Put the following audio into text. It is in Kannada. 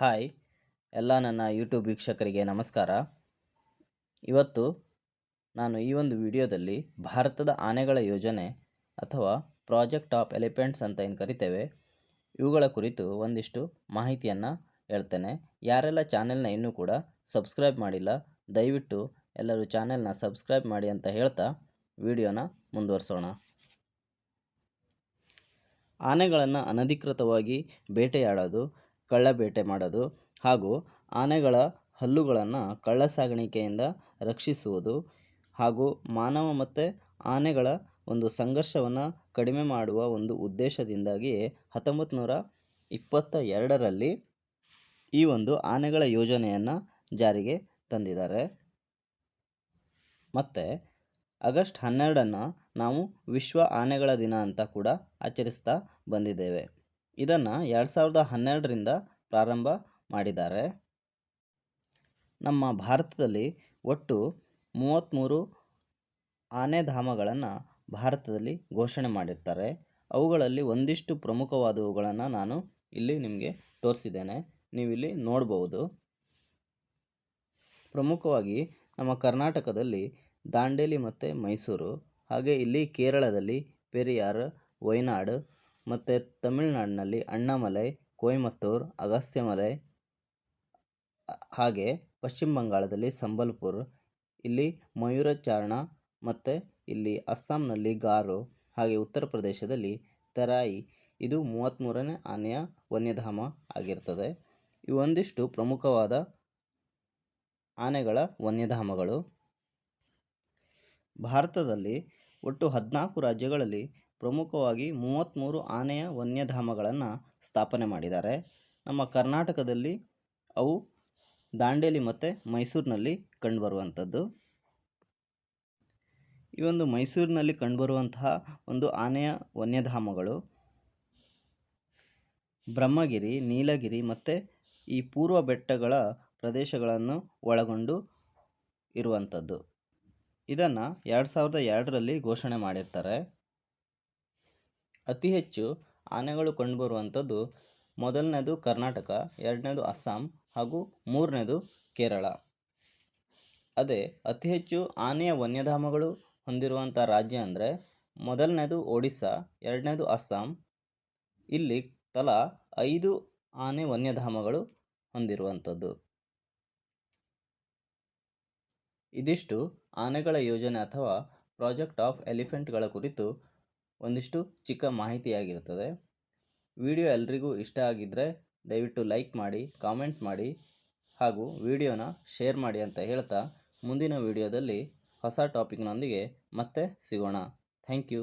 ಹಾಯ್ ಎಲ್ಲ ನನ್ನ ಯೂಟ್ಯೂಬ್ ವೀಕ್ಷಕರಿಗೆ ನಮಸ್ಕಾರ. ಇವತ್ತು ನಾನು ಈ ಒಂದು ವಿಡಿಯೋದಲ್ಲಿ ಭಾರತದ ಆನೆಗಳ ಯೋಜನೆ ಅಥವಾ ಪ್ರಾಜೆಕ್ಟ್ ಆಫ್ ಎಲಿಫೆಂಟ್ಸ್ ಅಂತ ಏನು ಕರಿತೇವೆ, ಇವುಗಳ ಕುರಿತು ಒಂದಿಷ್ಟು ಮಾಹಿತಿಯನ್ನು ಹೇಳ್ತೇನೆ. ಯಾರೆಲ್ಲ ಚಾನೆಲ್ನ ಇನ್ನೂ ಕೂಡ ಸಬ್ಸ್ಕ್ರೈಬ್ ಮಾಡಿಲ್ಲ, ದಯವಿಟ್ಟು ಎಲ್ಲರೂ ಚಾನೆಲ್ನ ಸಬ್ಸ್ಕ್ರೈಬ್ ಮಾಡಿ ಅಂತ ಹೇಳ್ತಾ ವಿಡಿಯೋನ ಮುಂದುವರಿಸೋಣ. ಆನೆಗಳನ್ನು ಅನಧಿಕೃತವಾಗಿ ಬೇಟೆಯಾಡೋದು, ಕಳ್ಳಬೇಟೆ ಮಾಡೋದು ಹಾಗೂ ಆನೆಗಳ ಹಲ್ಲುಗಳನ್ನು ಕಳ್ಳ ಸಾಗಾಣಿಕೆಯಿಂದ ರಕ್ಷಿಸುವುದು ಹಾಗೂ ಮಾನವ ಮತ್ತು ಆನೆಗಳ ಒಂದು ಸಂಘರ್ಷವನ್ನು ಕಡಿಮೆ ಮಾಡುವ ಒಂದು ಉದ್ದೇಶದಿಂದಾಗಿ 1922ರಲ್ಲಿ ಈ ಒಂದು ಆನೆಗಳ ಯೋಜನೆಯನ್ನು ಜಾರಿಗೆ ತಂದಿದ್ದಾರೆ. ಮತ್ತು ಆಗಸ್ಟ್ 12 ನಾವು ವಿಶ್ವ ಆನೆಗಳ ದಿನ ಅಂತ ಕೂಡ ಆಚರಿಸ್ತಾ ಬಂದಿದ್ದೇವೆ. ಇದನ್ನು 2012ರಿಂದ ಪ್ರಾರಂಭ ಮಾಡಿದ್ದಾರೆ. ನಮ್ಮ ಭಾರತದಲ್ಲಿ ಒಟ್ಟು 33 ಆನೆಧಾಮಗಳನ್ನು ಭಾರತದಲ್ಲಿ ಘೋಷಣೆ ಮಾಡಿರ್ತಾರೆ. ಅವುಗಳಲ್ಲಿ ಒಂದಿಷ್ಟು ಪ್ರಮುಖವಾದವುಗಳನ್ನು ನಾನು ಇಲ್ಲಿ ನಿಮಗೆ ತೋರಿಸಿದ್ದೇನೆ, ನೀವಿಲ್ಲಿ ನೋಡ್ಬೋದು. ಪ್ರಮುಖವಾಗಿ ನಮ್ಮ ಕರ್ನಾಟಕದಲ್ಲಿ ದಾಂಡೇಲಿ ಮತ್ತು ಮೈಸೂರು, ಹಾಗೆ ಇಲ್ಲಿ ಕೇರಳದಲ್ಲಿ ಪೆರಿಯಾರ್, ವಯನಾಡ್, ಮತ್ತು ತಮಿಳುನಾಡಿನಲ್ಲಿ ಅಣ್ಣಾಮಲೈ, ಕೊಯಮತ್ತೂರು, ಅಗಸ್ತ್ಯಮಲೈ, ಹಾಗೆ ಪಶ್ಚಿಮ ಬಂಗಾಳದಲ್ಲಿ ಸಂಬಲ್ಪುರ್, ಇಲ್ಲಿ ಮಯೂರಚಾರಣ, ಮತ್ತು ಇಲ್ಲಿ ಅಸ್ಸಾಂನಲ್ಲಿ ಗಾರೋ, ಹಾಗೆ ಉತ್ತರ ಪ್ರದೇಶದಲ್ಲಿ ತೆರಾಯಿ. ಇದು 33ನೇ ಆನೆಯ ವನ್ಯಧಾಮ ಆಗಿರ್ತದೆ. ಇವೊಂದಿಷ್ಟು ಪ್ರಮುಖವಾದ ಆನೆಗಳ ವನ್ಯಧಾಮಗಳು. ಭಾರತದಲ್ಲಿ ಒಟ್ಟು 14 ರಾಜ್ಯಗಳಲ್ಲಿ ಪ್ರಮುಖವಾಗಿ 33 ಆನೆಯ ವನ್ಯಧಾಮಗಳನ್ನು ಸ್ಥಾಪನೆ ಮಾಡಿದ್ದಾರೆ. ನಮ್ಮ ಕರ್ನಾಟಕದಲ್ಲಿ ಅವು ದಾಂಡೇಲಿ ಮತ್ತು ಮೈಸೂರಿನಲ್ಲಿ ಕಂಡುಬರುವಂಥದ್ದು. ಈ ಒಂದು ಮೈಸೂರಿನಲ್ಲಿ ಕಂಡುಬರುವಂತಹ ಒಂದು ಆನೆಯ ವನ್ಯಧಾಮಗಳು ಬ್ರಹ್ಮಗಿರಿ, ನೀಲಗಿರಿ ಮತ್ತು ಈ ಪೂರ್ವ ಬೆಟ್ಟಗಳ ಪ್ರದೇಶಗಳನ್ನು ಒಳಗೊಂಡು ಇರುವಂಥದ್ದು. ಇದನ್ನು 2002ರಲ್ಲಿ ಘೋಷಣೆ ಮಾಡಿರ್ತಾರೆ. ಅತಿ ಹೆಚ್ಚು ಆನೆಗಳು ಕಂಡುಬರುವಂಥದ್ದು ಮೊದಲನೇದು ಕರ್ನಾಟಕ, ಎರಡನೇದು ಅಸ್ಸಾಂ ಹಾಗೂ ಮೂರನೇದು ಕೇರಳ. ಅದೇ ಅತಿ ಹೆಚ್ಚು ಆನೆಯ ವನ್ಯಧಾಮಗಳು ಹೊಂದಿರುವಂಥ ರಾಜ್ಯ ಅಂದರೆ ಮೊದಲನೇದು ಒಡಿಸ್ಸಾ, ಎರಡನೇದು ಅಸ್ಸಾಂ. ಇಲ್ಲಿ ತಲಾ 5 ಆನೆ ವನ್ಯಧಾಮಗಳು ಹೊಂದಿರುವಂಥದ್ದು. ಇದಿಷ್ಟು ಆನೆಗಳ ಯೋಜನೆ ಅಥವಾ ಪ್ರಾಜೆಕ್ಟ್ ಆಫ್ ಎಲಿಫೆಂಟ್ಗಳ ಕುರಿತು ಒಂದಿಷ್ಟು ಚಿಕ್ಕ ಮಾಹಿತಿಯಾಗಿರ್ತದೆ. ವಿಡಿಯೋ ಎಲ್ರಿಗೂ ಇಷ್ಟ ಆಗಿದ್ದರೆ ದಯವಿಟ್ಟು ಲೈಕ್ ಮಾಡಿ, ಕಾಮೆಂಟ್ ಮಾಡಿ ಹಾಗೂ ವಿಡಿಯೋನ ಶೇರ್ ಮಾಡಿ ಅಂತ ಹೇಳ್ತಾ ಮುಂದಿನ ವಿಡಿಯೋದಲ್ಲಿ ಹೊಸ ಟಾಪಿಕ್ನೊಂದಿಗೆ ಮತ್ತೆ ಸಿಗೋಣ. Thank you.